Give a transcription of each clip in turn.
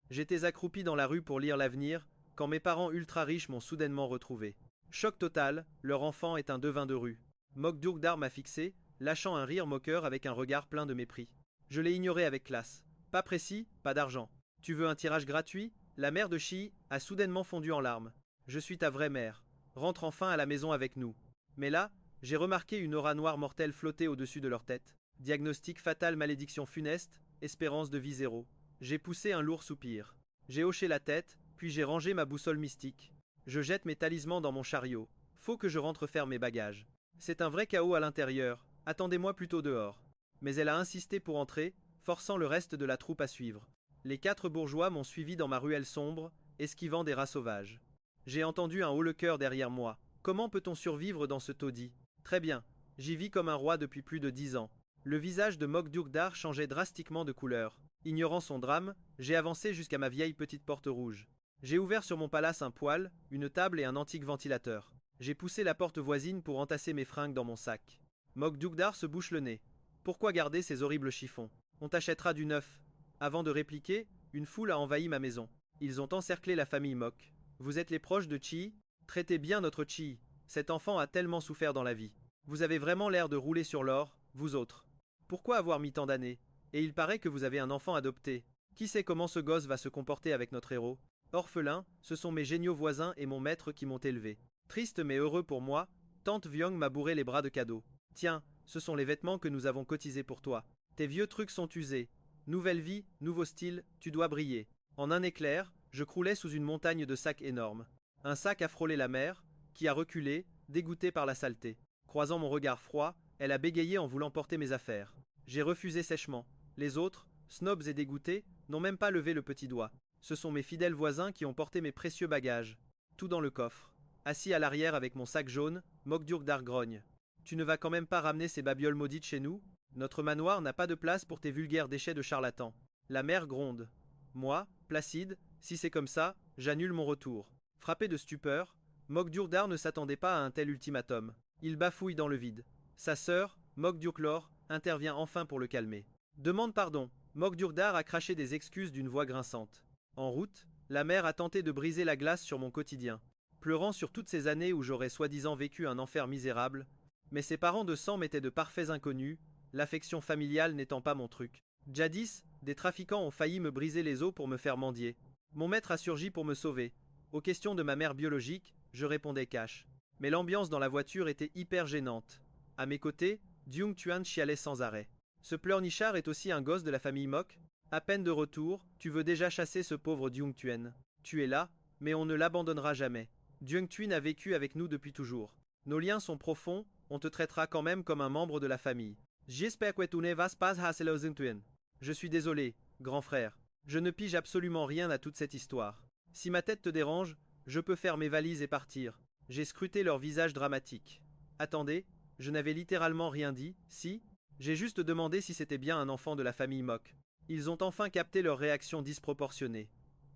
J'étais accroupi dans la rue pour lire l'avenir, quand mes parents ultra riches m'ont soudainement retrouvé. Choc total, leur enfant est un devin de rue. Mokdurgdar m'a fixé, lâchant un rire moqueur avec un regard plein de mépris. Je l'ai ignoré avec classe. Pas précis, pas d'argent. Tu veux un tirage gratuit? La mère de Chi a soudainement fondu en larmes. Je suis ta vraie mère. Rentre enfin à la maison avec nous. Mais là, j'ai remarqué une aura noire mortelle flotter au-dessus de leur tête. Diagnostic fatal, malédiction funeste, espérance de vie zéro. J'ai poussé un lourd soupir. J'ai hoché la tête, puis j'ai rangé ma boussole mystique. Je jette mes talismans dans mon chariot. Faut que je rentre faire mes bagages. C'est un vrai chaos à l'intérieur. Attendez-moi plutôt dehors. Mais elle a insisté pour entrer, forçant le reste de la troupe à suivre. Les 4 bourgeois m'ont suivi dans ma ruelle sombre, esquivant des rats sauvages. J'ai entendu un haut-le-cœur derrière moi. Comment peut-on survivre dans ce taudis? Très bien. J'y vis comme un roi depuis plus de 10 ans. Le visage de Mokdurgdar changeait drastiquement de couleur. Ignorant son drame, j'ai avancé jusqu'à ma vieille petite porte rouge. J'ai ouvert sur mon palace un poêle, une table et un antique ventilateur. J'ai poussé la porte voisine pour entasser mes fringues dans mon sac. Mokdurgdar se bouche le nez. Pourquoi garder ces horribles chiffons? On t'achètera du neuf. Avant de répliquer, une foule a envahi ma maison. Ils ont encerclé la famille Mok. Vous êtes les proches de Chi? Traitez bien notre Chi. Cet enfant a tellement souffert dans la vie. Vous avez vraiment l'air de rouler sur l'or, vous autres. Pourquoi avoir mis tant d'années? Et il paraît que vous avez un enfant adopté. Qui sait comment ce gosse va se comporter avec notre héros? Orphelin, ce sont mes géniaux voisins et mon maître qui m'ont élevé. Triste mais heureux pour moi, tante Vyong m'a bourré les bras de cadeaux. Tiens, ce sont les vêtements que nous avons cotisés pour toi. Tes vieux trucs sont usés. Nouvelle vie, nouveau style, tu dois briller. En un éclair, je croulais sous une montagne de sacs énormes. Un sac a frôlé la mer, qui a reculé, dégoûtée par la saleté. Croisant mon regard froid, elle a bégayé en voulant porter mes affaires. J'ai refusé sèchement. Les autres, snobs et dégoûtés, n'ont même pas levé le petit doigt. Ce sont mes fidèles voisins qui ont porté mes précieux bagages. Tout dans le coffre. Assis à l'arrière avec mon sac jaune, Mokdurgdar grogne. Tu ne vas quand même pas ramener ces babioles maudites chez nous? Notre manoir n'a pas de place pour tes vulgaires déchets de charlatans. La mère gronde. Moi, placide, si c'est comme ça, j'annule mon retour. Frappé de stupeur, Mokdurgdar ne s'attendait pas à un tel ultimatum. Il bafouille dans le vide. Sa sœur, Mokdurklor, intervient enfin pour le calmer. Demande pardon. Mokdurgdar a craché des excuses d'une voix grinçante. En route, la mère a tenté de briser la glace sur mon quotidien. Pleurant sur toutes ces années où j'aurais soi-disant vécu un enfer misérable, mais ses parents de sang m'étaient de parfaits inconnus, l'affection familiale n'étant pas mon truc. Jadis, des trafiquants ont failli me briser les os pour me faire mendier. Mon maître a surgi pour me sauver. Aux questions de ma mère biologique, je répondais cash. Mais l'ambiance dans la voiture était hyper gênante. À mes côtés, Dyung Tuan chialait sans arrêt. Ce pleurnichard est aussi un gosse de la famille Mok? À peine de retour, tu veux déjà chasser ce pauvre Dyung Tuan. Tu es là, mais on ne l'abandonnera jamais. Dyung Tuan a vécu avec nous depuis toujours. Nos liens sont profonds, on te traitera quand même comme un membre de la famille. J'espère que tu ne vas pas hacer Dyung Tuan. Je suis désolé, grand frère. Je ne pige absolument rien à toute cette histoire. Si ma tête te dérange, je peux faire mes valises et partir. J'ai scruté leur visage dramatique. Attendez, je n'avais littéralement rien dit, si? J'ai juste demandé si c'était bien un enfant de la famille Mok. Ils ont enfin capté leur réaction disproportionnée.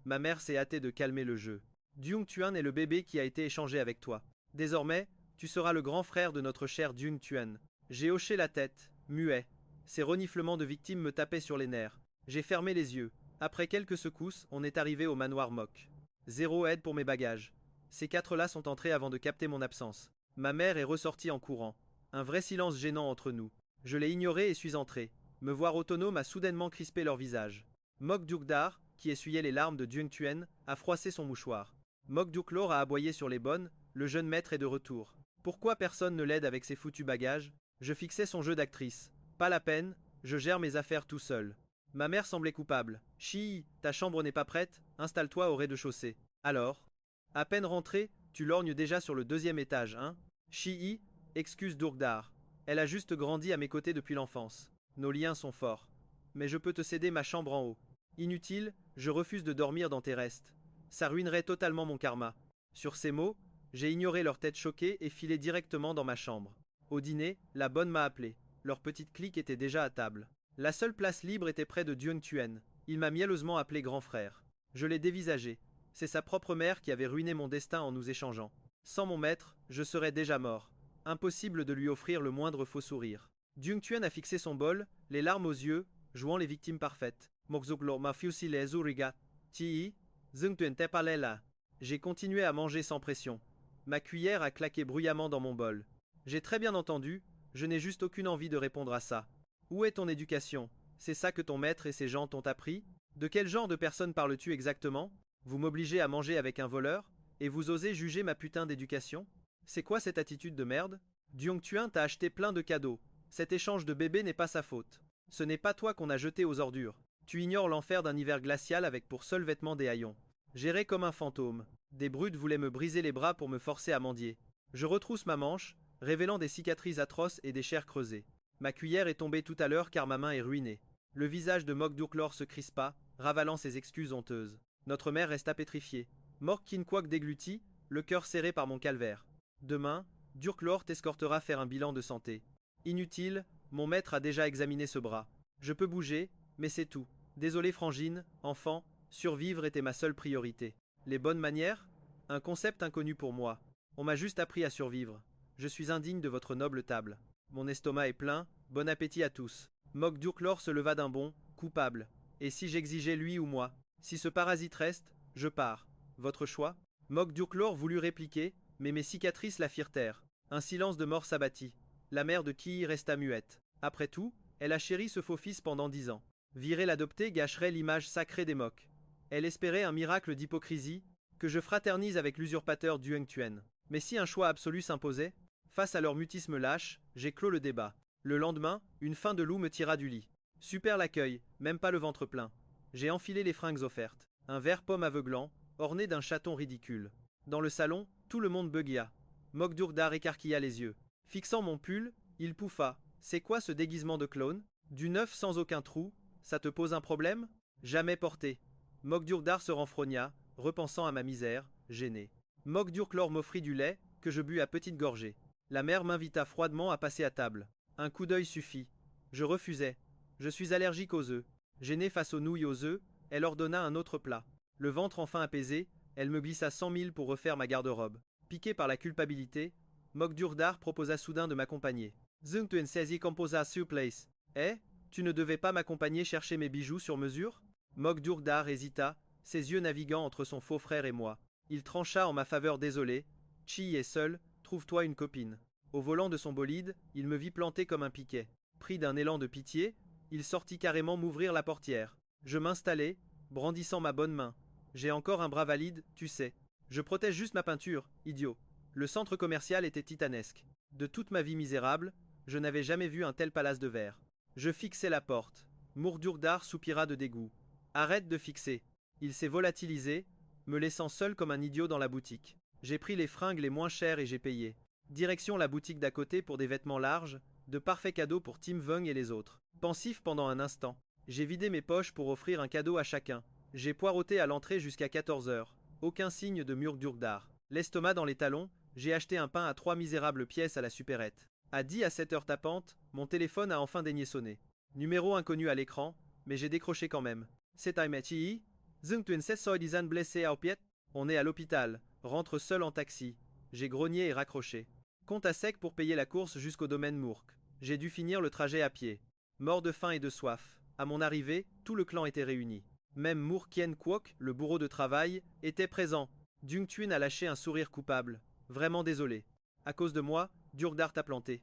Ma mère s'est hâtée de calmer le jeu. Dyung Tuan est le bébé qui a été échangé avec toi. Désormais, tu seras le grand frère de notre cher Dyung Tuan. J'ai hoché la tête, muet. Ces reniflements de victimes me tapaient sur les nerfs. J'ai fermé les yeux. Après quelques secousses, on est arrivé au manoir Mok. Zéro aide pour mes bagages. Ces 4-là sont entrés avant de capter mon absence. Ma mère est ressortie en courant. Un vrai silence gênant entre nous. Je l'ai ignoré et suis entré. Me voir autonome a soudainement crispé leur visage. Mokdurgdar, qui essuyait les larmes de Dyung Tuan, a froissé son mouchoir. Mokdurklor a aboyé sur les bonnes, le jeune maître est de retour. Pourquoi personne ne l'aide avec ses foutus bagages? Je fixais son jeu d'actrice. Pas la peine, je gère mes affaires tout seul. Ma mère semblait coupable. Chi, ta chambre n'est pas prête, installe-toi au rez-de-chaussée. Alors? À peine rentré, tu lorgnes déjà sur le 2e étage, hein? Chi, excuse Durgdar. Elle a juste grandi à mes côtés depuis l'enfance. Nos liens sont forts. Mais je peux te céder ma chambre en haut. Inutile, je refuse de dormir dans tes restes. Ça ruinerait totalement mon karma. Sur ces mots, j'ai ignoré leur tête choquée et filé directement dans ma chambre. Au dîner, la bonne m'a appelé. Leur petite clique était déjà à table. La seule place libre était près de Dyung Tuan. Il m'a mielleusement appelé grand frère. Je l'ai dévisagé. C'est sa propre mère qui avait ruiné mon destin en nous échangeant. Sans mon maître, je serais déjà mort. Impossible de lui offrir le moindre faux sourire. Dyung Tuan a fixé son bol, les larmes aux yeux, jouant les victimes parfaites. Mokzoklo ma fusi les uriga. Ti, Zung Tuen Te Palais là. J'ai continué à manger sans pression. Ma cuillère a claqué bruyamment dans mon bol. J'ai très bien entendu, je n'ai juste aucune envie de répondre à ça. Où est ton éducation? C'est ça que ton maître et ses gens t'ont appris? De quel genre de personne parles-tu exactement? Vous m'obligez à manger avec un voleur? Et vous osez juger ma putain d'éducation? C'est quoi cette attitude de merde? Duong Tuin t'a acheté plein de cadeaux. Cet échange de bébés n'est pas sa faute. Ce n'est pas toi qu'on a jeté aux ordures. Tu ignores l'enfer d'un hiver glacial avec pour seul vêtement des haillons. Géré comme un fantôme. Des brutes voulaient me briser les bras pour me forcer à mendier. Je retrousse ma manche, révélant des cicatrices atroces et des chairs creusées. Ma cuillère est tombée tout à l'heure car ma main est ruinée. Le visage de Mok Durklor se crispa, ravalant ses excuses honteuses. Notre mère resta pétrifiée. Mok Kinquok déglutit, le cœur serré par mon calvaire. Demain, Durklor t'escortera faire un bilan de santé. Inutile, mon maître a déjà examiné ce bras. Je peux bouger, mais c'est tout. Désolé Frangine, enfant, survivre était ma seule priorité. Les bonnes manières? Un concept inconnu pour moi. On m'a juste appris à survivre. Je suis indigne de votre noble table. Mon estomac est plein, bon appétit à tous. Mok Durklor se leva d'un bond, coupable. Et si j'exigeais lui ou moi? Si ce parasite reste, je pars. Votre choix? Mok Durklor voulut répliquer, mais mes cicatrices la firent taire. Un silence de mort s'abattit. La mère de Ki resta muette. Après tout, elle a chéri ce faux fils pendant 10 ans. Virer l'adopté gâcherait l'image sacrée des Mok. Elle espérait un miracle d'hypocrisie, que je fraternise avec l'usurpateur Duong Tuan. Mais si un choix absolu s'imposait? Face à leur mutisme lâche, j'ai clos le débat. Le lendemain, une faim de loup me tira du lit. Super l'accueil, même pas le ventre plein. J'ai enfilé les fringues offertes. Un vert pomme aveuglant, orné d'un chaton ridicule. Dans le salon, tout le monde beugua. Mok Durdar écarquilla les yeux. Fixant mon pull, il pouffa. C'est quoi ce déguisement de clone? Du neuf sans aucun trou, ça te pose un problème? Jamais porté. Mok Durdar se renfrogna, repensant à ma misère, gêné. Mok Durklor m'offrit du lait, que je bus à petites gorgées. La mère m'invita froidement à passer à table. Un coup d'œil suffit. Je refusai. Je suis allergique aux œufs. Gênée face aux nouilles aux œufs, elle ordonna un autre plat. Le ventre enfin apaisé, elle me glissa 100 000 pour refaire ma garde-robe. Piqué par la culpabilité, Mok Durdar proposa soudain de m'accompagner. Zung Tuen Sezi composa sur place. Eh? Tu ne devais pas m'accompagner chercher mes bijoux sur mesure? Mok Durdar hésita, ses yeux naviguant entre son faux frère et moi. Il trancha en ma faveur désolé. Chi est seul, trouve-toi une copine. Au volant de son bolide, il me vit planté comme un piquet. Pris d'un élan de pitié, il sortit carrément m'ouvrir la portière. Je m'installai, brandissant ma bonne main. J'ai encore un bras valide, tu sais. Je protège juste ma peinture, idiot. Le centre commercial était titanesque. De toute ma vie misérable, je n'avais jamais vu un tel palace de verre. Je fixai la porte. Mourdurdar soupira de dégoût. Arrête de fixer. Il s'est volatilisé, me laissant seul comme un idiot dans la boutique. J'ai pris les fringues les moins chères et j'ai payé. Direction la boutique d'à côté pour des vêtements larges, de parfaits cadeaux pour Tim Vung et les autres. Pensif pendant un instant, j'ai vidé mes poches pour offrir un cadeau à chacun. J'ai poireauté à l'entrée jusqu'à 14 heures. Aucun signe de Murdurdar. L'estomac dans les talons, j'ai acheté un pain à 3 misérables pièces à la supérette. À 10 à 7 heures tapantes, mon téléphone a enfin daigné sonner. Numéro inconnu à l'écran, mais j'ai décroché quand même. C'est Aimechi. Zung Tuen Sesoi Dizan blessé à Opiet. On est à l'hôpital. Rentre seul en taxi. J'ai grogné et raccroché. Compte à sec pour payer la course jusqu'au domaine Mourk. J'ai dû finir le trajet à pied. Mort de faim et de soif. À mon arrivée, tout le clan était réuni. Même Mour Kien Kwok, le bourreau de travail, était présent. Dung Tuin a lâché un sourire coupable. Vraiment désolé. À cause de moi, Durdar t'a planté.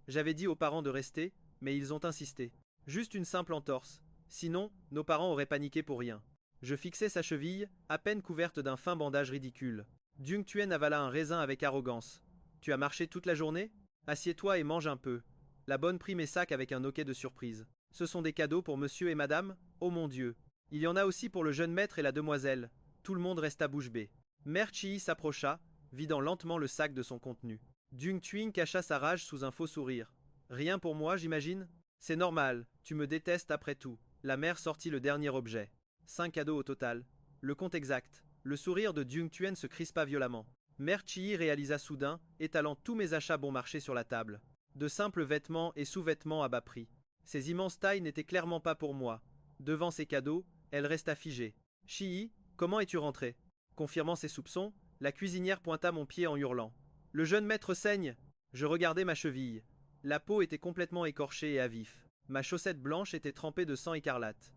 J'avais dit aux parents de rester, mais ils ont insisté. Juste une simple entorse. Sinon, nos parents auraient paniqué pour rien. Je fixai sa cheville, à peine couverte d'un fin bandage ridicule. Dung Tuan avala un raisin avec arrogance. Tu as marché toute la journée? Assieds-toi et mange un peu. La bonne prit mes sacs avec un hoquet de surprise. Ce sont des cadeaux pour monsieur et madame? Oh mon Dieu! Il y en a aussi pour le jeune maître et la demoiselle. Tout le monde resta bouche bée. Mère Chi s'approcha, vidant lentement le sac de son contenu. Dung Tuin cacha sa rage sous un faux sourire. Rien pour moi, j'imagine? C'est normal, tu me détestes après tout. La mère sortit le dernier objet. 5 cadeaux au total. Le compte exact. Le sourire de Dung Tuan se crispa violemment. Mère Chi réalisa soudain, étalant tous mes achats bon marché sur la table. De simples vêtements et sous-vêtements à bas prix. Ces immenses tailles n'étaient clairement pas pour moi. Devant ces cadeaux, elle resta figée. Chi, comment es-tu rentré? Confirmant ses soupçons, la cuisinière pointa mon pied en hurlant. Le jeune maître saigne! Je regardai ma cheville. La peau était complètement écorchée et à vif. Ma chaussette blanche était trempée de sang écarlate.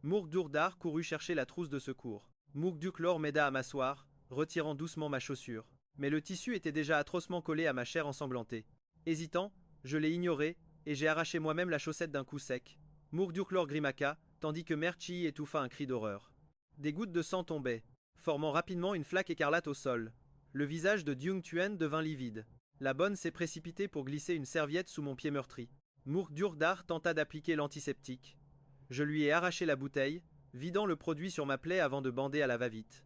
Murdurdar courut chercher la trousse de secours. Mukduk Lor m'aida à m'asseoir, retirant doucement ma chaussure. Mais le tissu était déjà atrocement collé à ma chair ensanglantée. Hésitant, je l'ai ignoré, et j'ai arraché moi-même la chaussette d'un coup sec. Mukduk Lor grimaqua, tandis que Merci étouffa un cri d'horreur. Des gouttes de sang tombaient, formant rapidement une flaque écarlate au sol. Le visage de Dung Tuen devint livide. La bonne s'est précipitée pour glisser une serviette sous mon pied meurtri. Mukdurdar tenta d'appliquer l'antiseptique. Je lui ai arraché la bouteille, vidant le produit sur ma plaie avant de bander à la va-vite.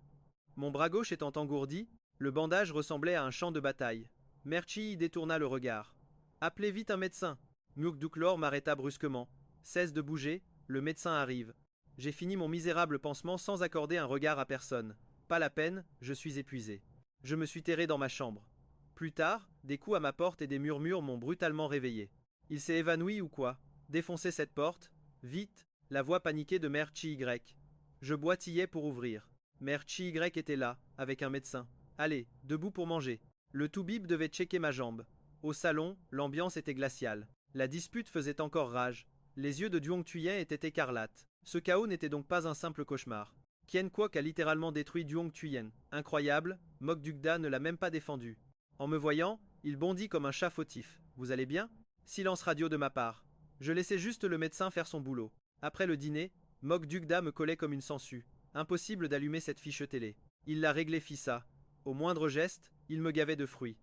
Mon bras gauche étant engourdi, le bandage ressemblait à un champ de bataille. Merci y détourna le regard. Appelez vite un médecin. Mukduklor m'arrêta brusquement. Cesse de bouger, le médecin arrive. J'ai fini mon misérable pansement sans accorder un regard à personne. Pas la peine, je suis épuisé. Je me suis terré dans ma chambre. Plus tard, des coups à ma porte et des murmures m'ont brutalement réveillé. Il s'est évanoui ou quoi? Défoncez cette porte. Vite, la voix paniquée de Mère Chi Y. Je boitillais pour ouvrir. Mère Chi Y était là, avec un médecin. Allez, debout pour manger. Le toubib devait checker ma jambe. Au salon, l'ambiance était glaciale. La dispute faisait encore rage. Les yeux de Duong Tuyen étaient écarlates. Ce chaos n'était donc pas un simple cauchemar. Kien Kwok a littéralement détruit Duong Tuyen. Incroyable, Mok Dukda ne l'a même pas défendu. En me voyant, il bondit comme un chat fautif. Vous allez bien? Silence radio de ma part. Je laissais juste le médecin faire son boulot. Après le dîner, Mok Dukda me collait comme une sangsue. Impossible d'allumer cette fiche télé. Il la réglait fissa. Au moindre geste, il me gavait de fruits.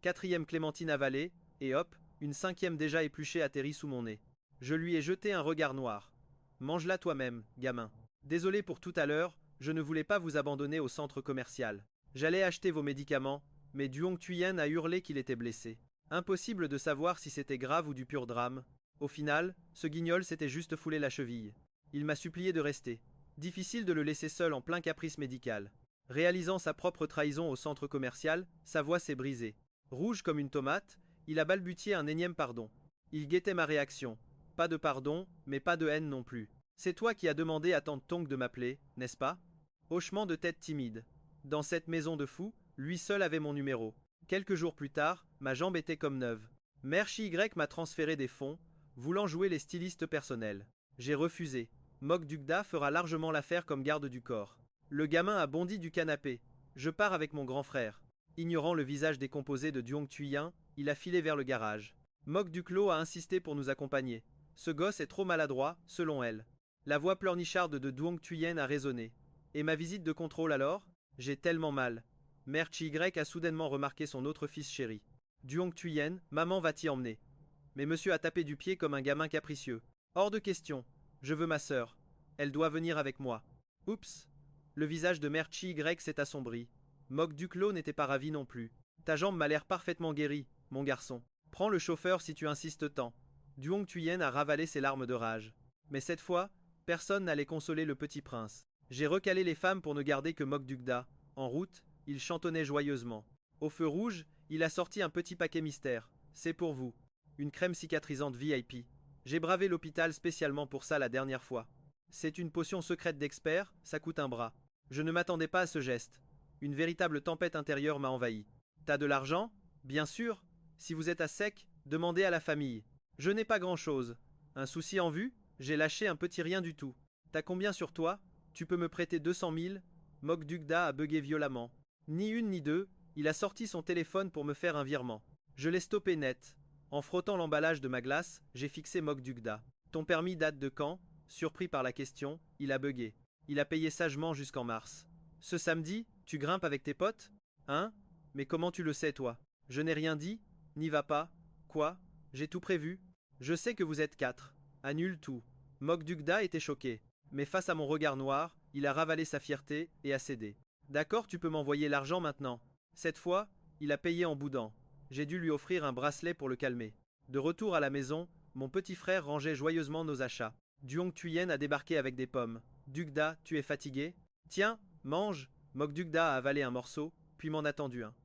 Quatrième clémentine avalée, et hop, une cinquième déjà épluchée atterrit sous mon nez. Je lui ai jeté un regard noir. Mange-la toi-même, gamin. Désolé pour tout à l'heure, je ne voulais pas vous abandonner au centre commercial. J'allais acheter vos médicaments, mais Duong Tuyen a hurlé qu'il était blessé. Impossible de savoir si c'était grave ou du pur drame. Au final, ce guignol s'était juste foulé la cheville. Il m'a supplié de rester. Difficile de le laisser seul en plein caprice médical. Réalisant sa propre trahison au centre commercial, sa voix s'est brisée. Rouge comme une tomate, il a balbutié un énième pardon. Il guettait ma réaction. Pas de pardon, mais pas de haine non plus. C'est toi qui as demandé à Tante Tonk de m'appeler, n'est-ce pas? Hochement de tête timide. Dans cette maison de fous, lui seul avait mon numéro. Quelques jours plus tard, ma jambe était comme neuve. Mère Chi Y m'a transféré des fonds, voulant jouer les stylistes personnels. J'ai refusé. Mok Dukda fera largement l'affaire comme garde du corps. Le gamin a bondi du canapé. Je pars avec mon grand frère. Ignorant le visage décomposé de Duong Tuyen, il a filé vers le garage. Mok Duklo a insisté pour nous accompagner. Ce gosse est trop maladroit, selon elle. La voix pleurnicharde de Duong Tuyen a résonné. Et ma visite de contrôle alors? J'ai tellement mal. Mère Chi Y a soudainement remarqué son autre fils chéri. Duong Tuyen, maman va t'y emmener. Mais monsieur a tapé du pied comme un gamin capricieux. Hors de question. Je veux ma sœur. Elle doit venir avec moi. Oups. Le visage de Mère Chi Y s'est assombri. Mok Duklo n'était pas ravi non plus. Ta jambe m'a l'air parfaitement guérie, mon garçon. Prends le chauffeur si tu insistes tant. Duong Tuyen a ravalé ses larmes de rage. Mais cette fois, personne n'allait consoler le petit prince. J'ai recalé les femmes pour ne garder que Mok Dukda. En route, il chantonnait joyeusement. Au feu rouge, il a sorti un petit paquet mystère. C'est pour vous. Une crème cicatrisante VIP. J'ai bravé l'hôpital spécialement pour ça la dernière fois. C'est une potion secrète d'expert, ça coûte un bras. Je ne m'attendais pas à ce geste. Une véritable tempête intérieure m'a envahi. T'as de l'argent? Bien sûr. Si vous êtes à sec, demandez à la famille. Je n'ai pas grand-chose. Un souci en vue? J'ai lâché un petit rien du tout. T'as combien sur toi? Tu peux me prêter 200 000? Mok Dukda a bugué violemment. Ni une ni deux, il a sorti son téléphone pour me faire un virement. Je l'ai stoppé net. En frottant l'emballage de ma glace, j'ai fixé Mok Dukda. Ton permis date de quand? Surpris par la question, il a bugué. Il a payé sagement jusqu'en mars. Ce samedi, tu grimpes avec tes potes? Hein? Mais comment tu le sais, toi? Je n'ai rien dit? N'y va pas? Quoi? J'ai tout prévu? Je sais que vous êtes 4. Annule tout. Mok Dukda était choqué. Mais face à mon regard noir, il a ravalé sa fierté et a cédé. D'accord, tu peux m'envoyer l'argent maintenant. Cette fois, il a payé en boudant. J'ai dû lui offrir un bracelet pour le calmer. De retour à la maison, mon petit frère rangeait joyeusement nos achats. Duong Tuyen a débarqué avec des pommes. Dukda, tu es fatigué? Tiens, mange. Mok Dukda a avalé un morceau, puis m'en a tendu un.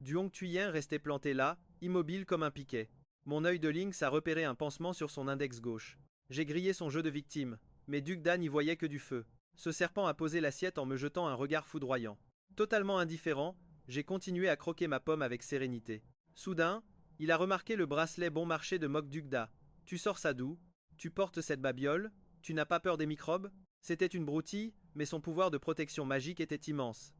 Duong Tuyen restait planté là, immobile comme un piquet. Mon œil de lynx a repéré un pansement sur son index gauche. J'ai grillé son jeu de victime, mais Dukda n'y voyait que du feu. Ce serpent a posé l'assiette en me jetant un regard foudroyant. Totalement indifférent, j'ai continué à croquer ma pomme avec sérénité. Soudain, il a remarqué le bracelet bon marché de Mok Dukda. Tu sors ça d'où? Tu portes cette babiole? Tu n'as pas peur des microbes? C'était une broutille, mais son pouvoir de protection magique était immense.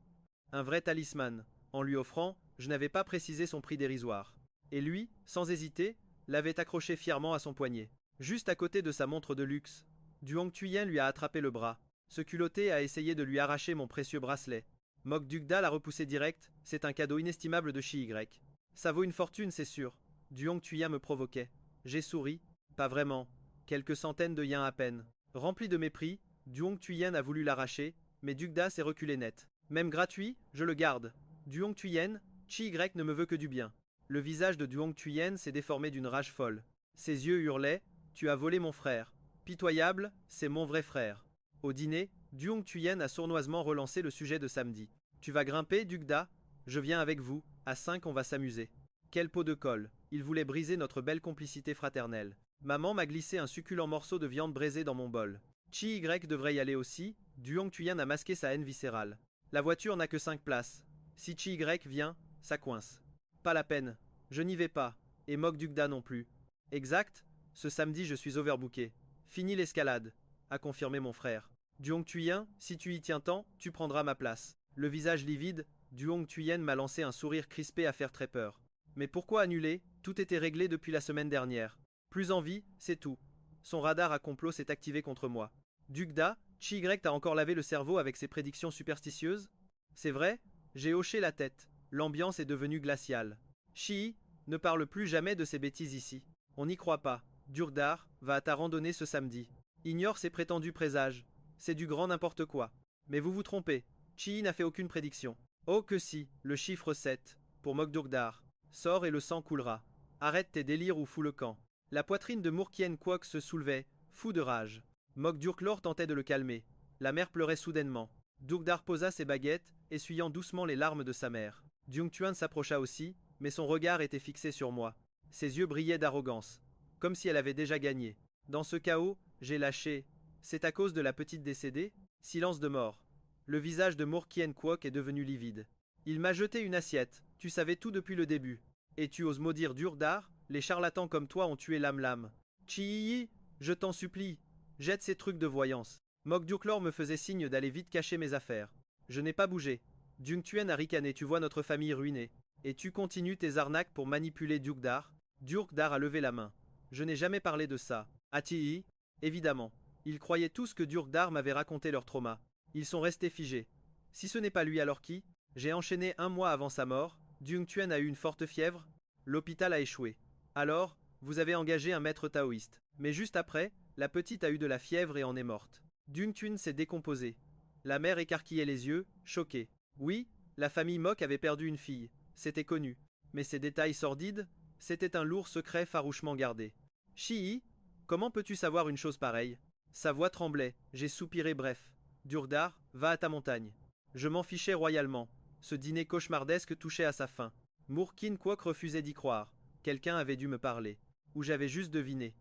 Un vrai talisman. En lui offrant, je n'avais pas précisé son prix dérisoire. Et lui, sans hésiter, l'avait accroché fièrement à son poignet. Juste à côté de sa montre de luxe, Duong Tuyen lui a attrapé le bras. Ce culotté a essayé de lui arracher mon précieux bracelet. Mok Dugda l'a repoussé direct, c'est un cadeau inestimable de Chi Y. Ça vaut une fortune, c'est sûr. Duong Tuyen me provoquait. J'ai souri. Pas vraiment. Quelques centaines de yens à peine. Rempli de mépris, Duong Tuyen a voulu l'arracher, mais Dugda s'est reculé net. Même gratuit, je le garde. Duong Tuyen, Chi Y ne me veut que du bien. Le visage de Duong Tuyen s'est déformé d'une rage folle. Ses yeux hurlaient. Tu as volé mon frère. Pitoyable, c'est mon vrai frère. Au dîner, Duong Tuyen a sournoisement relancé le sujet de samedi. Tu vas grimper, Dugda? Je viens avec vous, à 5 on va s'amuser. Quel pot de colle, il voulait briser notre belle complicité fraternelle. Maman m'a glissé un succulent morceau de viande braisée dans mon bol. Chi Y devrait y aller aussi, Duong Tuyen a masqué sa haine viscérale. La voiture n'a que 5 places. Si Chi Y vient, ça coince. Pas la peine, je n'y vais pas, et Mok Dugda non plus. Exact, ce samedi je suis overbooké. Fini l'escalade, a confirmé mon frère. Duong Tuyen, si tu y tiens tant, tu prendras ma place. Le visage livide, Duong Tuyen m'a lancé un sourire crispé à faire très peur. Mais pourquoi annuler? Tout était réglé depuis la semaine dernière. Plus envie, c'est tout. Son radar à complot s'est activé contre moi. Dugda, Chi Y t'a encore lavé le cerveau avec ses prédictions superstitieuses? C'est vrai? J'ai hoché la tête. L'ambiance est devenue glaciale. Chi, ne parle plus jamais de ces bêtises ici. On n'y croit pas. Dugdar va à ta randonnée ce samedi. Ignore ses prétendus présages. C'est du grand n'importe quoi. Mais vous vous trompez. Chi n'a fait aucune prédiction. Oh que si, le chiffre 7. Pour Mok Dugdar. Sors et le sang coulera. Arrête tes délires ou fous le camp. La poitrine de Mourkien Kwok se soulevait, fou de rage. Mok Durklor tentait de le calmer. La mère pleurait soudainement. Dugdar posa ses baguettes, essuyant doucement les larmes de sa mère. Duong Tuyen s'approcha aussi, mais son regard était fixé sur moi. Ses yeux brillaient d'arrogance, comme si elle avait déjà gagné. Dans ce chaos, j'ai lâché. C'est à cause de la petite décédée? Silence de mort. Le visage de Mourkien Kwok est devenu livide. Il m'a jeté une assiette, tu savais tout depuis le début. Et tu oses maudire Dugdar? Les charlatans comme toi ont tué Lam Lam. Chi, je t'en supplie, jette ces trucs de voyance. Mok Durklor me faisait signe d'aller vite cacher mes affaires. Je n'ai pas bougé. Duong Tuyen a ricané, tu vois notre famille ruinée. Et tu continues tes arnaques pour manipuler Dugdar? Dugdar a levé la main. Je n'ai jamais parlé de ça. Ati, évidemment. Ils croyaient tous que Dugdar m'avait raconté leur trauma. Ils sont restés figés. Si ce n'est pas lui, alors qui? J'ai enchaîné 1 mois avant sa mort. Duong Tuyen a eu une forte fièvre. L'hôpital a échoué. Alors, vous avez engagé un maître taoïste. Mais juste après, la petite a eu de la fièvre et en est morte. Duong Tuyen s'est décomposé. La mère écarquillait les yeux, choquée. Oui, la famille Mok avait perdu une fille. C'était connu. Mais ces détails sordides, c'était un lourd secret farouchement gardé. Chi, comment peux-tu savoir une chose pareille? Sa voix tremblait, j'ai soupiré bref. Dugdar, va à ta montagne. Je m'en fichais royalement. Ce dîner cauchemardesque touchait à sa fin. Mourkien Kwok refusait d'y croire. Quelqu'un avait dû me parler. Ou j'avais juste deviné.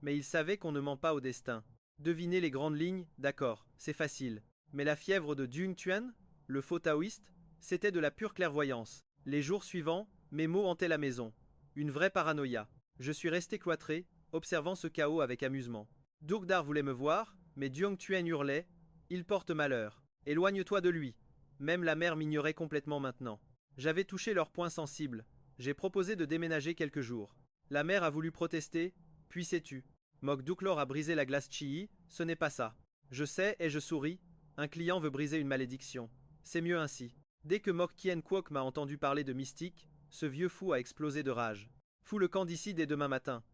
Mais il savait qu'on ne ment pas au destin. Deviner les grandes lignes, d'accord, c'est facile. Mais la fièvre de Duong Tuyen, le faux taoïste, c'était de la pure clairvoyance. Les jours suivants, mes mots hantaient la maison. Une vraie paranoïa. Je suis resté cloîtré, observant ce chaos avec amusement. Dugdar voulait me voir, mais Duong Tuyen hurlait. Il porte malheur. Éloigne-toi de lui. Même la mère m'ignorait complètement maintenant. J'avais touché leurs points sensibles. J'ai proposé de déménager quelques jours. La mère a voulu protester, puis s'est tue. Mok Durklor a brisé la glace Chi, ce n'est pas ça. Je sais et je souris. Un client veut briser une malédiction. C'est mieux ainsi. Dès que Mourkien Kwok m'a entendu parler de mystique, ce vieux fou a explosé de rage. Fous le camp d'ici dès demain matin.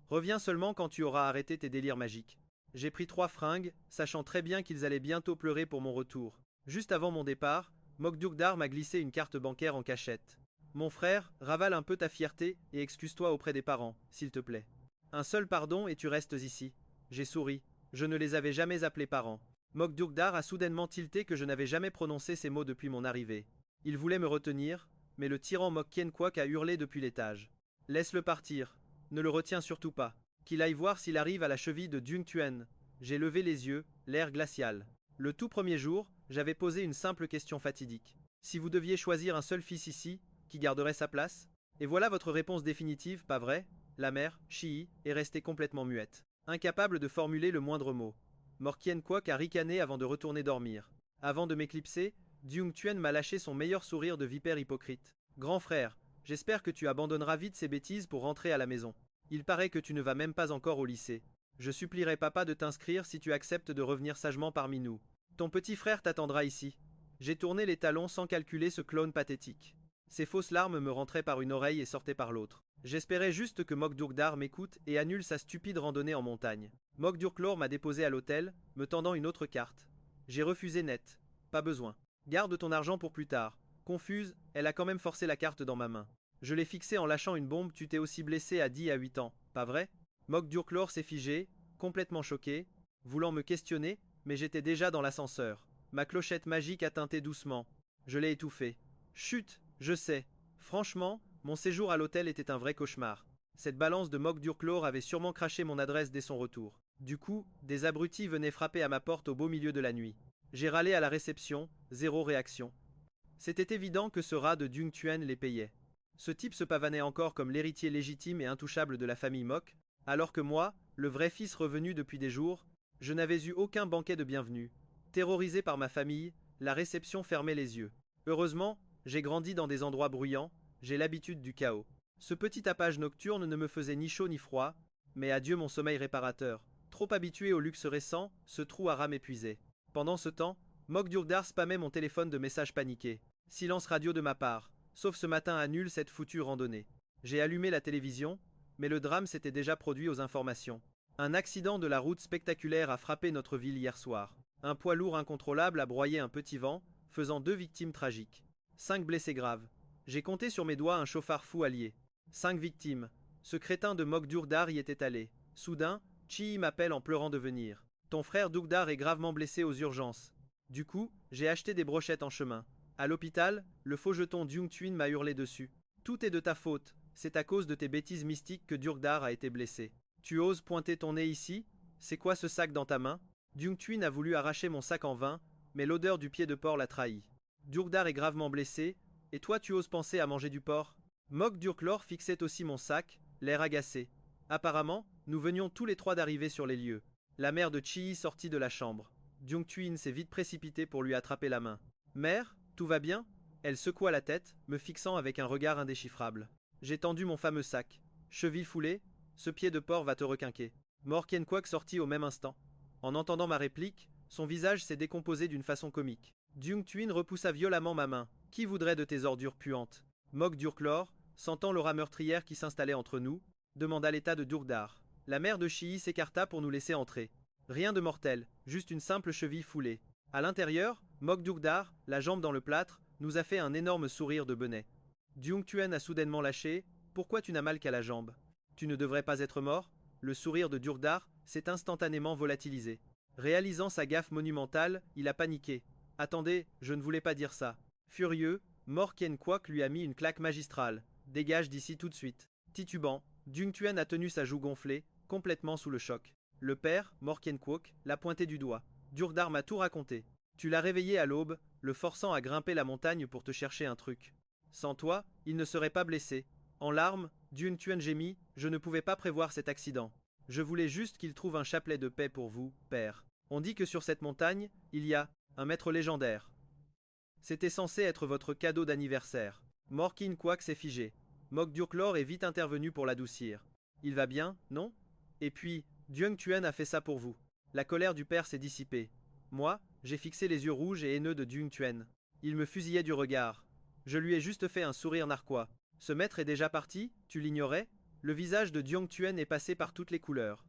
Reviens seulement quand tu auras arrêté tes délires magiques. J'ai pris 3 fringues, sachant très bien qu'ils allaient bientôt pleurer pour mon retour. Juste avant mon départ, Mok Dugdar m'a glissé une carte bancaire en cachette. Mon frère, ravale un peu ta fierté et excuse-toi auprès des parents, s'il te plaît. Un seul pardon et tu restes ici. J'ai souri. Je ne les avais jamais appelés parents. Mok Dugdar a soudainement tilté que je n'avais jamais prononcé ces mots depuis mon arrivée. Il voulait me retenir, mais le tyran Mourkien Kwok a hurlé depuis l'étage. Laisse-le partir. Ne le retiens surtout pas. Qu'il aille voir s'il arrive à la cheville de Duong Tuyen. J'ai levé les yeux, l'air glacial. Le tout premier jour, j'avais posé une simple question fatidique. Si vous deviez choisir un seul fils ici, qui garderait sa place? Et voilà votre réponse définitive, pas vrai? La mère, Chi, est restée complètement muette, incapable de formuler le moindre mot. Morkien Kwok a ricané avant de retourner dormir. Avant de m'éclipser, Dung Tuen m'a lâché son meilleur sourire de vipère hypocrite. Grand frère, j'espère que tu abandonneras vite ces bêtises pour rentrer à la maison. Il paraît que tu ne vas même pas encore au lycée. Je supplierai papa de t'inscrire si tu acceptes de revenir sagement parmi nous. Ton petit frère t'attendra ici. J'ai tourné les talons sans calculer ce clone pathétique. Ces fausses larmes me rentraient par une oreille et sortaient par l'autre. J'espérais juste que Mokdurkdar m'écoute et annule sa stupide randonnée en montagne. Mokdurklor m'a déposé à l'hôtel, me tendant une autre carte. J'ai refusé net. Pas besoin. Garde ton argent pour plus tard. Confuse, elle a quand même forcé la carte dans ma main. Je l'ai fixée en lâchant une bombe, tu t'es aussi blessé à 10 à 8 ans, pas vrai? Mokdurklor s'est figé, complètement choqué, voulant me questionner, mais j'étais déjà dans l'ascenseur. Ma clochette magique a tinté doucement. Je l'ai étouffé. Chut, je sais. Franchement, mon séjour à l'hôtel était un vrai cauchemar. Cette balance de Mokdurklor avait sûrement craché mon adresse dès son retour. Du coup, des abrutis venaient frapper à ma porte au beau milieu de la nuit. J'ai râlé à la réception, zéro réaction. C'était évident que ce rat de Dung Tuen les payait. Ce type se pavanait encore comme l'héritier légitime et intouchable de la famille Mok, alors que moi, le vrai fils revenu depuis des jours, je n'avais eu aucun banquet de bienvenue. Terrorisé par ma famille, la réception fermait les yeux. Heureusement, j'ai grandi dans des endroits bruyants, j'ai l'habitude du chaos. Ce petit tapage nocturne ne me faisait ni chaud ni froid, mais adieu mon sommeil réparateur. Trop habitué au luxe récent, ce trou à rame épuisé. Pendant ce temps, Mokdurkdar spammait mon téléphone de messages paniqués. Silence radio de ma part, sauf ce matin annule cette foutue randonnée. J'ai allumé la télévision, mais le drame s'était déjà produit aux informations. Un accident de la route spectaculaire a frappé notre ville hier soir. Un poids lourd incontrôlable a broyé un petit vent, faisant 2 victimes tragiques. 5 blessés graves. J'ai compté sur mes doigts un chauffard fou allié. 5 victimes. Ce crétin de Mokdurkdar y était allé. Soudain, Chi m'appelle en pleurant de venir. Ton frère Dugdar est gravement blessé aux urgences. Du coup, j'ai acheté des brochettes en chemin. À l'hôpital, le faux jeton Dung Tuen m'a hurlé dessus. Tout est de ta faute. C'est à cause de tes bêtises mystiques que Durkdar a été blessé. Tu oses pointer ton nez ici? C'est quoi ce sac dans ta main? Dung Tuen a voulu arracher mon sac en vain, mais l'odeur du pied de porc l'a trahi. Durkdar est gravement blessé, et toi tu oses penser à manger du porc? Mokdurklor fixait aussi mon sac, l'air agacé. Apparemment, nous venions tous les trois d'arriver sur les lieux. La mère de Chi sortit de la chambre. Dung Tuen s'est vite précipité pour lui attraper la main. Mère, tout va bien? Elle secoua la tête, me fixant avec un regard indéchiffrable. J'ai tendu mon fameux sac. Cheville foulée, ce pied de porc va te requinquer. Morkien Kwok sortit au même instant. En entendant ma réplique, son visage s'est décomposé d'une façon comique. Dung Tuen repoussa violemment ma main. Qui voudrait de tes ordures puantes? Mokdurklor, sentant l'aura meurtrière qui s'installait entre nous, demanda l'état de Durkdar. La mère de Chi s'écarta pour nous laisser entrer. Rien de mortel, juste une simple cheville foulée. À l'intérieur, Mokdurkdar, la jambe dans le plâtre, nous a fait un énorme sourire de benet. Dung Tuen a soudainement lâché. Pourquoi tu n'as mal qu'à la jambe? Tu ne devrais pas être mort? Le sourire de Durkdar s'est instantanément volatilisé. Réalisant sa gaffe monumentale, il a paniqué. Attendez, je ne voulais pas dire ça. Furieux, Morkien Kwok lui a mis une claque magistrale. Dégage d'ici tout de suite. Titubant, Dung Tuen a tenu sa joue gonflée, complètement sous le choc. Le père, Morkien Kwok, l'a pointé du doigt. Durkdar m'a tout raconté. Tu l'as réveillé à l'aube, le forçant à grimper la montagne pour te chercher un truc. Sans toi, il ne serait pas blessé. En larmes, Dung Tuen gémit, je ne pouvais pas prévoir cet accident. Je voulais juste qu'il trouve un chapelet de paix pour vous, père. On dit que sur cette montagne, il y a un maître légendaire. C'était censé être votre cadeau d'anniversaire. Morkien Kwok s'est figé. Mokdurklor est vite intervenu pour l'adoucir. Il va bien, non? Et puis, Dung Tuen a fait ça pour vous. La colère du père s'est dissipée. Moi, j'ai fixé les yeux rouges et haineux de Dung Tuen. Il me fusillait du regard. Je lui ai juste fait un sourire narquois. Ce maître est déjà parti, tu l'ignorais? Le visage de Dung Tuen est passé par toutes les couleurs.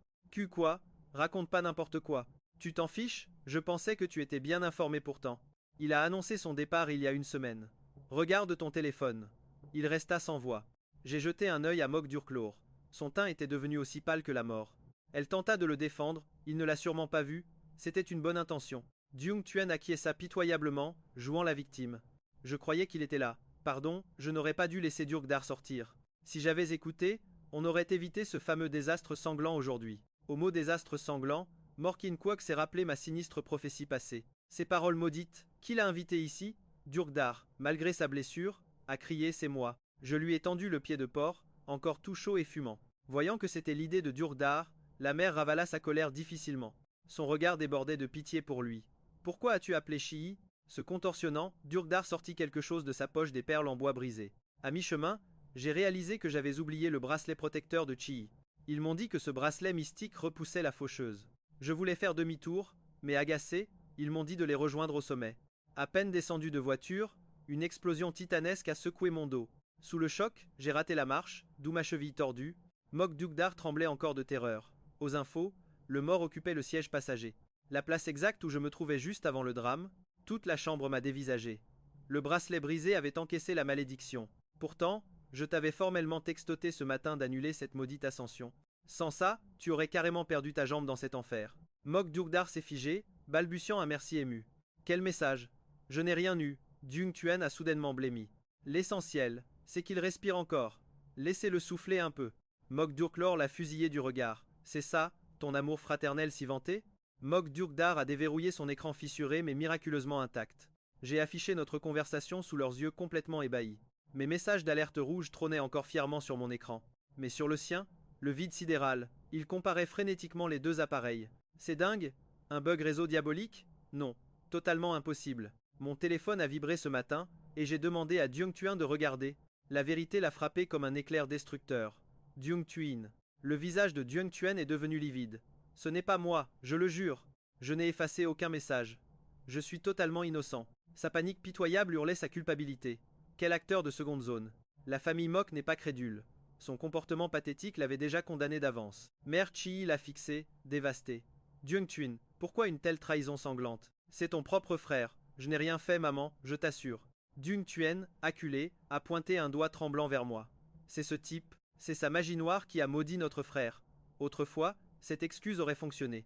Quoi? Raconte pas n'importe quoi. Tu t'en fiches? Je pensais que tu étais bien informé pourtant. Il a annoncé son départ il y a une semaine. Regarde ton téléphone. Il resta sans voix. J'ai jeté un œil à Mokdurklor. Son teint était devenu aussi pâle que la mort. Elle tenta de le défendre, il ne l'a sûrement pas vu, c'était une bonne intention. Dung Tuen acquiesça pitoyablement, jouant la victime. Je croyais qu'il était là. Pardon, je n'aurais pas dû laisser Durkdar sortir. Si j'avais écouté, on aurait évité ce fameux désastre sanglant aujourd'hui. Au mot désastre sanglant, Morkien Kwok s'est rappelé ma sinistre prophétie passée. Ces paroles maudites, qui l'a invité ici? Durkdar, malgré sa blessure, a crié c'est moi. Je lui ai tendu le pied de porc, encore tout chaud et fumant. Voyant que c'était l'idée de Durkdar, la mère ravala sa colère difficilement. Son regard débordait de pitié pour lui. Pourquoi as-tu appelé Chii? Se contorsionnant, Durgdar sortit quelque chose de sa poche, des perles en bois brisé. À mi-chemin, j'ai réalisé que j'avais oublié le bracelet protecteur de Chii. Ils m'ont dit que ce bracelet mystique repoussait la faucheuse. Je voulais faire demi-tour, mais agacé, ils m'ont dit de les rejoindre au sommet. À peine descendu de voiture, une explosion titanesque a secoué mon dos. Sous le choc, j'ai raté la marche, d'où ma cheville tordue. Mok Dugdar tremblait encore de terreur. Aux infos, le mort occupait le siège passager. La place exacte où je me trouvais juste avant le drame, toute la chambre m'a dévisagé. Le bracelet brisé avait encaissé la malédiction. Pourtant, je t'avais formellement textoté ce matin d'annuler cette maudite ascension. Sans ça, tu aurais carrément perdu ta jambe dans cet enfer. Mok Dugdar s'est figé, balbutiant un merci ému. Quel message? Je n'ai rien eu, Dung Tuen a soudainement blêmi. L'essentiel, c'est qu'il respire encore. Laissez-le souffler un peu. Mok Durklor l'a fusillé du regard. C'est ça, ton amour fraternel si vanté? Mok Dugdar a déverrouillé son écran fissuré mais miraculeusement intact. J'ai affiché notre conversation sous leurs yeux complètement ébahis. Mes messages d'alerte rouge trônaient encore fièrement sur mon écran. Mais sur le sien, le vide sidéral, il comparait frénétiquement les deux appareils. C'est dingue? Un bug réseau diabolique? Non, totalement impossible. Mon téléphone a vibré ce matin, et j'ai demandé à Dung Tuin de regarder. La vérité l'a frappé comme un éclair destructeur. Dung Tuin. Le visage de Dung Tuan est devenu livide. Ce n'est pas moi, je le jure. Je n'ai effacé aucun message. Je suis totalement innocent. Sa panique pitoyable hurlait sa culpabilité. Quel acteur de seconde zone. La famille Mok n'est pas crédule. Son comportement pathétique l'avait déjà condamné d'avance. Mère Chii l'a fixé, dévasté. Dung Tuin, pourquoi une telle trahison sanglante? C'est ton propre frère. Je n'ai rien fait, maman, je t'assure. Dung Tuan, acculé, a pointé un doigt tremblant vers moi. C'est ce type, c'est sa magie noire qui a maudit notre frère. Autrefois, cette excuse aurait fonctionné.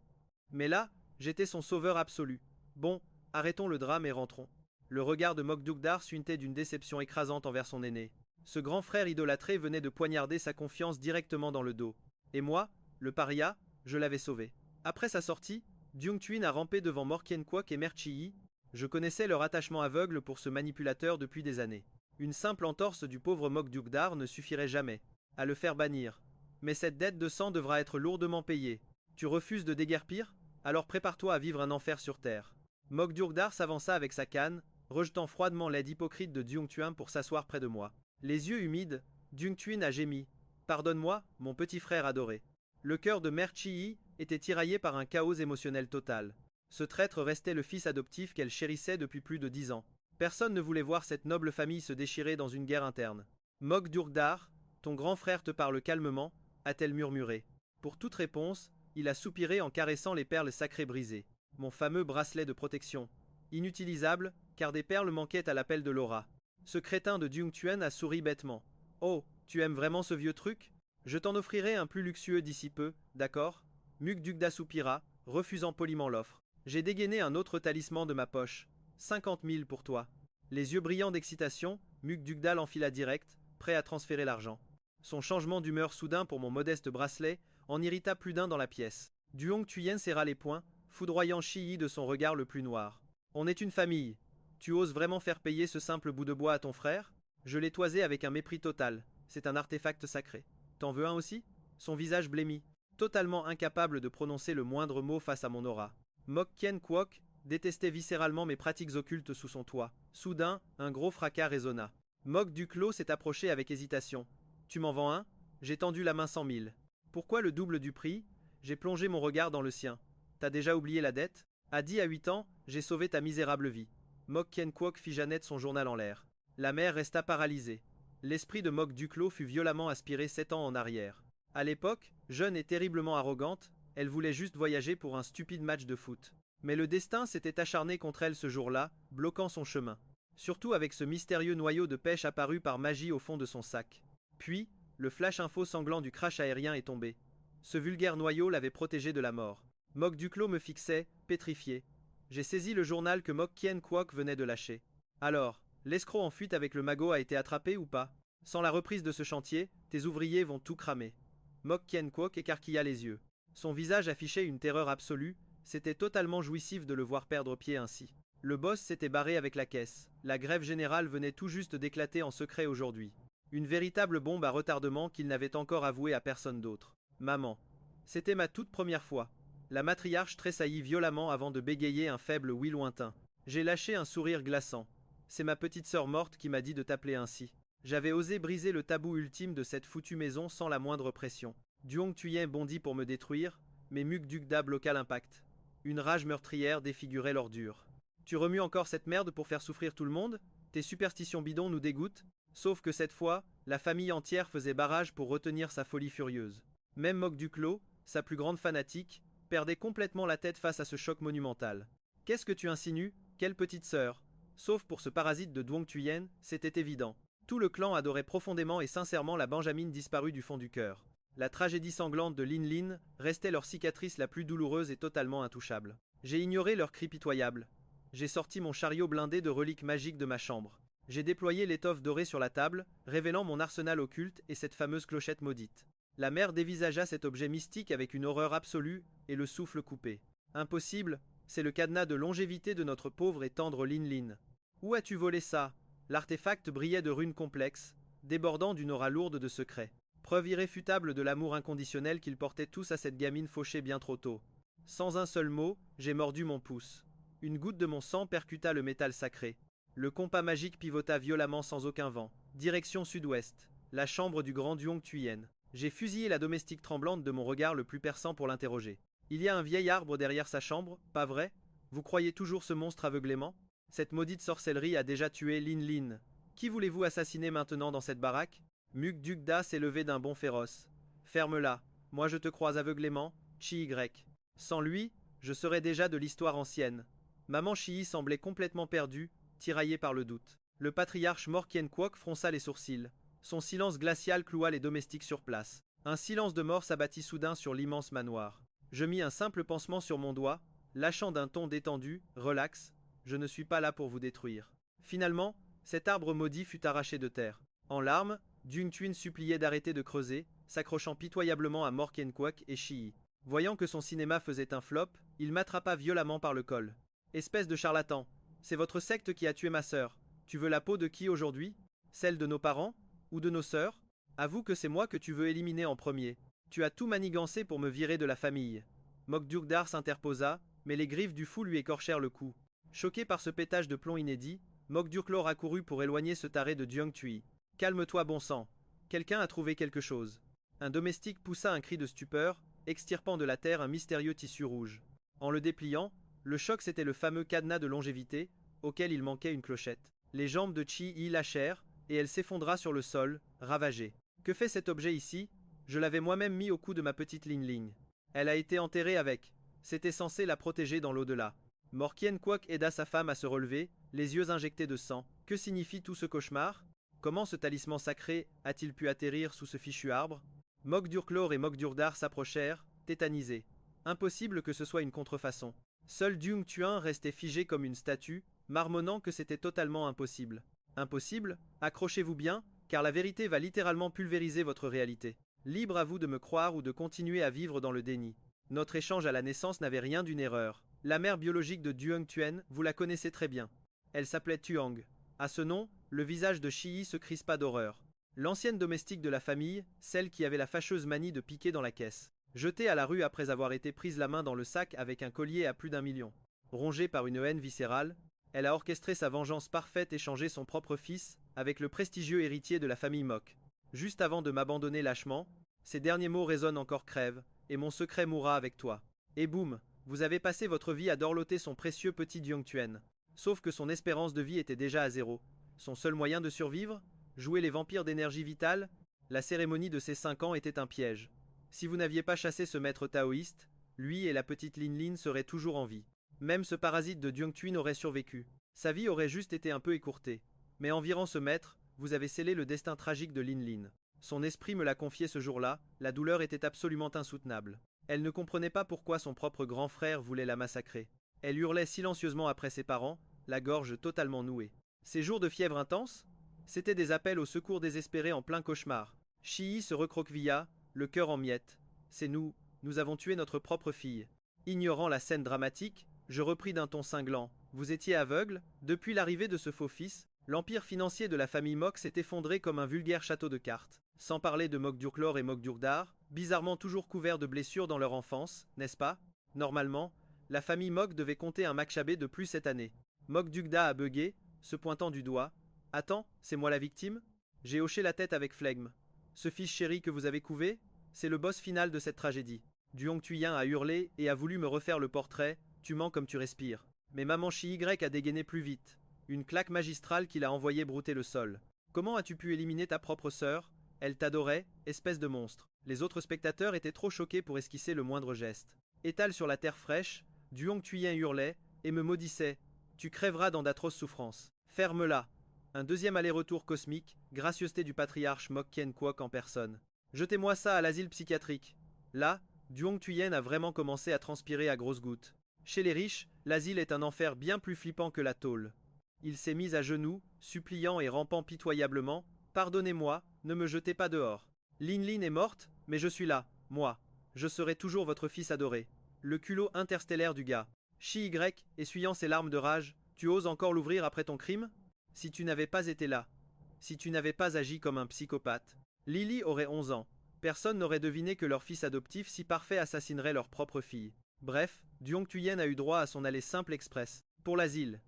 Mais là, j'étais son sauveur absolu. Bon, arrêtons le drame et rentrons. Le regard de Mok Dugdar suintait d'une déception écrasante envers son aîné. Ce grand frère idolâtré venait de poignarder sa confiance directement dans le dos. Et moi, le paria, je l'avais sauvé. Après sa sortie, Dung Tuin a rampé devant Morkien Kwok et Mère Chii. Je connaissais leur attachement aveugle pour ce manipulateur depuis des années. Une simple entorse du pauvre Mok Dugdar ne suffirait jamais à le faire bannir. Mais cette dette de sang devra être lourdement payée. Tu refuses de déguerpir? Alors prépare-toi à vivre un enfer sur terre. Mok Dugdar s'avança avec sa canne, rejetant froidement l'aide hypocrite de Dung Tuin pour s'asseoir près de moi. Les yeux humides, Dung Tuin a gémi. Pardonne-moi, mon petit frère adoré. Le cœur de Mère Chii était tiraillé par un chaos émotionnel total. Ce traître restait le fils adoptif qu'elle chérissait depuis plus de 10 ans. Personne ne voulait voir cette noble famille se déchirer dans une guerre interne. Mok Dugdar, ton grand frère te parle calmement, a-t-elle murmuré. Pour toute réponse, il a soupiré en caressant les perles sacrées brisées. Mon fameux bracelet de protection. Inutilisable, car des perles manquaient à l'appel de Laura. Ce crétin de Dung Tuan a souri bêtement. Oh, tu aimes vraiment ce vieux truc? Je t'en offrirai un plus luxueux d'ici peu, d'accord? Muk Dugda soupira, refusant poliment l'offre. J'ai dégainé un autre talisman de ma poche. 50 000 pour toi. Les yeux brillants d'excitation, Muk Dugda l'enfila direct, prêt à transférer l'argent. Son changement d'humeur soudain pour mon modeste bracelet en irrita plus d'un dans la pièce. Duong Tuyen serra les poings, foudroyant Chii de son regard le plus noir. On est une famille. Tu oses vraiment faire payer ce simple bout de bois à ton frère? Je l'ai toisé avec un mépris total. C'est un artefact sacré. T'en veux un aussi? Son visage blêmit, totalement incapable de prononcer le moindre mot face à mon aura. Mok Kien Kwok détestait viscéralement mes pratiques occultes sous son toit. Soudain, un gros fracas résonna. Mok Duclos s'est approché avec hésitation. Tu m'en vends un? J'ai tendu la main 100 000. Pourquoi le double du prix? J'ai plongé mon regard dans le sien. T'as déjà oublié la dette? À 10 à 8 ans, j'ai sauvé ta misérable vie. Mok Kien Kwok fit Jeannette son journal en l'air. La mère resta paralysée. L'esprit de Mok Duclos fut violemment aspiré 7 ans en arrière. À l'époque, jeune et terriblement arrogante, elle voulait juste voyager pour un stupide match de foot. Mais le destin s'était acharné contre elle ce jour-là, bloquant son chemin. Surtout avec ce mystérieux noyau de pêche apparu par magie au fond de son sac. Puis, le flash info sanglant du crash aérien est tombé. Ce vulgaire noyau l'avait protégé de la mort. Mok Duclos me fixait, pétrifié. J'ai saisi le journal que Mok Kien Kwok venait de lâcher. Alors, l'escroc en fuite avec le magot a été attrapé ou pas? Sans la reprise de ce chantier, tes ouvriers vont tout cramer. Mok Kien Kwok écarquilla les yeux. Son visage affichait une terreur absolue, c'était totalement jouissif de le voir perdre pied ainsi. Le boss s'était barré avec la caisse. La grève générale venait tout juste d'éclater en secret aujourd'hui. Une véritable bombe à retardement qu'il n'avait encore avouée à personne d'autre. Maman. C'était ma toute première fois. La matriarche tressaillit violemment avant de bégayer un faible oui lointain. J'ai lâché un sourire glaçant. C'est ma petite sœur morte qui m'a dit de t'appeler ainsi. J'avais osé briser le tabou ultime de cette foutue maison sans la moindre pression. Duong Tuyen bondit pour me détruire, mais Mukdugda bloqua l'impact. Une rage meurtrière défigurait l'ordure. Tu remues encore cette merde pour faire souffrir tout le monde? Tes superstitions bidons nous dégoûtent? Sauf que cette fois, la famille entière faisait barrage pour retenir sa folie furieuse. Même Mokduklo, sa plus grande fanatique, perdait complètement la tête face à ce choc monumental. Qu'est-ce que tu insinues? Quelle petite sœur? Sauf pour ce parasite de Duong Tuyen, c'était évident. Tout le clan adorait profondément et sincèrement la Benjamine disparue du fond du cœur. La tragédie sanglante de Lin Lin restait leur cicatrice la plus douloureuse et totalement intouchable. J'ai ignoré leurs cris pitoyables. J'ai sorti mon chariot blindé de reliques magiques de ma chambre. J'ai déployé l'étoffe dorée sur la table, révélant mon arsenal occulte et cette fameuse clochette maudite. La mère dévisagea cet objet mystique avec une horreur absolue et le souffle coupé. Impossible, c'est le cadenas de longévité de notre pauvre et tendre Lin Lin. Où as-tu volé ça? L'artefact brillait de runes complexes, débordant d'une aura lourde de secrets. Preuve irréfutable de l'amour inconditionnel qu'ils portaient tous à cette gamine fauchée bien trop tôt. Sans un seul mot, j'ai mordu mon pouce. Une goutte de mon sang percuta le métal sacré. Le compas magique pivota violemment sans aucun vent. Direction sud-ouest, la chambre du grand Duong Tuyen. J'ai fusillé la domestique tremblante de mon regard le plus perçant pour l'interroger. Il y a un vieil arbre derrière sa chambre, pas vrai? Vous croyez toujours ce monstre aveuglément? Cette maudite sorcellerie a déjà tué Lin Lin. Qui voulez-vous assassiner maintenant dans cette baraque? Mukdugda s'est levé d'un bond féroce. Ferme-la, moi je te crois aveuglément, Chi-Y. Sans lui, je serais déjà de l'histoire ancienne. Maman Chi semblait complètement perdue, tiraillée par le doute. Le patriarche Morkien Kwok fronça les sourcils. Son silence glacial cloua les domestiques sur place. Un silence de mort s'abattit soudain sur l'immense manoir. Je mis un simple pansement sur mon doigt, lâchant d'un ton détendu, relax, je ne suis pas là pour vous détruire. Finalement, cet arbre maudit fut arraché de terre. En larmes, Duong Tuyen suppliait d'arrêter de creuser, s'accrochant pitoyablement à Morkien Kwok et Shi. Voyant que son cinéma faisait un flop, il m'attrapa violemment par le col. Espèce de charlatan, c'est votre secte qui a tué ma sœur. Tu veux la peau de qui aujourd'hui? Celle de nos parents? Ou de nos sœurs? Avoue que c'est moi que tu veux éliminer en premier. Tu as tout manigancé pour me virer de la famille. Mokdugdar s'interposa, mais les griffes du fou lui écorchèrent le cou. Choqué par ce pétage de plomb inédit, Mokdurklor accourut pour éloigner ce taré de Duong Tui. Calme-toi, bon sang. Quelqu'un a trouvé quelque chose. Un domestique poussa un cri de stupeur, extirpant de la terre un mystérieux tissu rouge. En le dépliant, le choc c'était le fameux cadenas de longévité, auquel il manquait une clochette. Les jambes de Chi-Yi lâchèrent, et elle s'effondra sur le sol, ravagée. Que fait cet objet ici? Je l'avais moi-même mis au cou de ma petite Lin Lin. Elle a été enterrée avec. C'était censé la protéger dans l'au-delà. Morkien Kwok aida sa femme à se relever, les yeux injectés de sang. Que signifie tout ce cauchemar? Comment ce talisman sacré a-t-il pu atterrir sous ce fichu arbre? Mokdurklor et Mokdurdar s'approchèrent, tétanisés. Impossible que ce soit une contrefaçon. Seul Duong Tuyen restait figé comme une statue, marmonnant que c'était totalement impossible. Impossible? Accrochez-vous bien, car la vérité va littéralement pulvériser votre réalité. Libre à vous de me croire ou de continuer à vivre dans le déni. Notre échange à la naissance n'avait rien d'une erreur. La mère biologique de Duong Tuyen, vous la connaissez très bien. Elle s'appelait Tuang. À ce nom, le visage de Shi se crispa d'horreur. L'ancienne domestique de la famille, celle qui avait la fâcheuse manie de piquer dans la caisse. Jetée à la rue après avoir été prise la main dans le sac avec un collier à plus d'1 million. Rongée par une haine viscérale, elle a orchestré sa vengeance parfaite et changé son propre fils avec le prestigieux héritier de la famille Mok. Juste avant de m'abandonner lâchement, ces derniers mots résonnent encore crève, et mon secret mourra avec toi. Et boum, vous avez passé votre vie à dorloter son précieux petit Duong Tuyen. Sauf que son espérance de vie était déjà à 0. Son seul moyen de survivre? Jouer les vampires d'énergie vitale? La cérémonie de ses 5 ans était un piège. Si vous n'aviez pas chassé ce maître taoïste, lui et la petite Lin Lin seraient toujours en vie. Même ce parasite de Duong Tuyen aurait survécu. Sa vie aurait juste été un peu écourtée. Mais en virant ce maître, vous avez scellé le destin tragique de Lin Lin. Son esprit me l'a confié ce jour-là, la douleur était absolument insoutenable. Elle ne comprenait pas pourquoi son propre grand frère voulait la massacrer. Elle hurlait silencieusement après ses parents, la gorge totalement nouée. Ces jours de fièvre intense? C'étaient des appels au secours désespérés en plein cauchemar. Shi se recroquevilla, le cœur en miettes. C'est nous avons tué notre propre fille. Ignorant la scène dramatique, je repris d'un ton cinglant. Vous étiez aveugle? Depuis l'arrivée de ce faux fils, l'empire financier de la famille Mok s'est effondré comme un vulgaire château de cartes. Sans parler de Mokdurklor et Mokdurdar, bizarrement toujours couverts de blessures dans leur enfance, n'est-ce pas? Normalement, la famille Mok devait compter un Makshabé de plus cette année. Mok Dugda a bugué, se pointant du doigt. Attends, c'est moi la victime? J'ai hoché la tête avec flegme. Ce fils chéri que vous avez couvé, c'est le boss final de cette tragédie. Duong Tuyen a hurlé et a voulu me refaire le portrait, tu mens comme tu respires. Mais maman Chi Y a dégainé plus vite. Une claque magistrale qui l'a envoyé brouter le sol. Comment as-tu pu éliminer ta propre sœur? Elle t'adorait, espèce de monstre. Les autres spectateurs étaient trop choqués pour esquisser le moindre geste. Étale sur la terre fraîche, Duong Tuyen hurlait et me maudissait. Tu crèveras dans d'atroces souffrances. Ferme-la. Un deuxième aller-retour cosmique, gracieuseté du patriarche Mok Kien Kwok en personne. Jetez-moi ça à l'asile psychiatrique. Là, Duong Tuyen a vraiment commencé à transpirer à grosses gouttes. Chez les riches, l'asile est un enfer bien plus flippant que la tôle. Il s'est mis à genoux, suppliant et rampant pitoyablement. Pardonnez-moi, ne me jetez pas dehors. Lin Lin est morte, mais je suis là, moi. Je serai toujours votre fils adoré. Le culot interstellaire du gars. Chi Y, essuyant ses larmes de rage, tu oses encore l'ouvrir après ton crime? Si tu n'avais pas été là. Si tu n'avais pas agi comme un psychopathe. Lily aurait 11 ans. Personne n'aurait deviné que leur fils adoptif si parfait assassinerait leur propre fille. Bref, Duong Tuyen a eu droit à son aller simple express. Pour l'asile.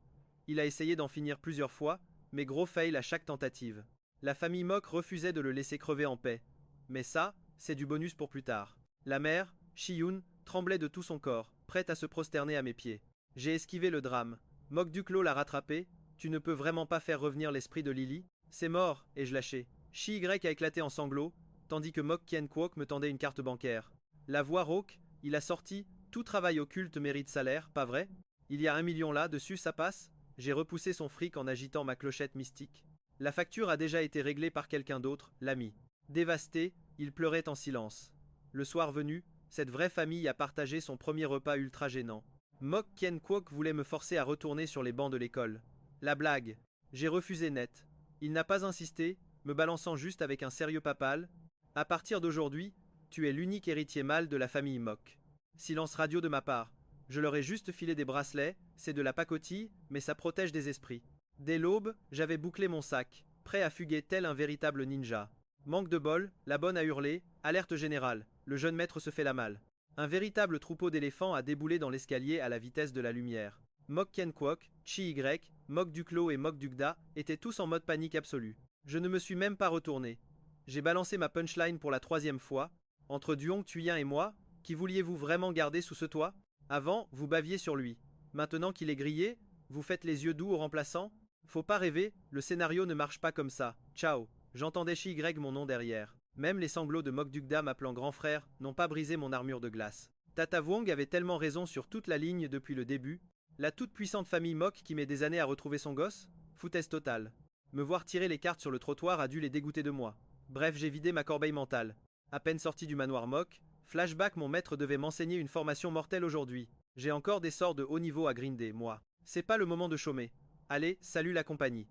Il a essayé d'en finir plusieurs fois, mais gros fail à chaque tentative. La famille Mok refusait de le laisser crever en paix. Mais ça, c'est du bonus pour plus tard. La mère, Shi-Yun, tremblait de tout son corps, prête à se prosterner à mes pieds. J'ai esquivé le drame. Mok Duklo l'a rattrapé. Tu ne peux vraiment pas faire revenir l'esprit de Lily? C'est mort, ai-je lâché. Chi Y a éclaté en sanglots, tandis que Mok Kien Kwok me tendait une carte bancaire. La voix rauque, il a sorti. Tout travail occulte mérite salaire, pas vrai? Il y a 1 million là, dessus ça passe? J'ai repoussé son fric en agitant ma clochette mystique. La facture a déjà été réglée par quelqu'un d'autre, l'ami. Dévasté, il pleurait en silence. Le soir venu, cette vraie famille a partagé son premier repas ultra gênant. Mok Kien Kwok voulait me forcer à retourner sur les bancs de l'école. La blague. J'ai refusé net. Il n'a pas insisté, me balançant juste avec un sérieux papal. À partir d'aujourd'hui, tu es l'unique héritier mâle de la famille Mok. Silence radio de ma part. Je leur ai juste filé des bracelets, c'est de la pacotille, mais ça protège des esprits. Dès l'aube, j'avais bouclé mon sac, prêt à fuguer tel un véritable ninja. Manque de bol, la bonne a hurlé, alerte générale, le jeune maître se fait la malle. Un véritable troupeau d'éléphants a déboulé dans l'escalier à la vitesse de la lumière. Mok Kien Kwok, Chi Y, Mok Duklo et Mok Dugda étaient tous en mode panique absolue. Je ne me suis même pas retourné. J'ai balancé ma punchline pour la 3e fois. Entre Duong Tuyen et moi, qui vouliez-vous vraiment garder sous ce toit? Avant, vous baviez sur lui. Maintenant qu'il est grillé, vous faites les yeux doux au remplaçant? Faut pas rêver, le scénario ne marche pas comme ça. Ciao. J'entendais Chi Y mon nom derrière. Même les sanglots de Mok Dugda m'appelant grand frère n'ont pas brisé mon armure de glace. Tata Wong avait tellement raison sur toute la ligne depuis le début. La toute puissante famille Mok qui met des années à retrouver son gosse? Foutaise totale. Me voir tirer les cartes sur le trottoir a dû les dégoûter de moi. Bref, j'ai vidé ma corbeille mentale. À peine sorti du manoir Mok, flashback, mon maître devait m'enseigner une formation mortelle aujourd'hui. J'ai encore des sorts de haut niveau à grinder, moi. C'est pas le moment de chômer. Allez, salut la compagnie.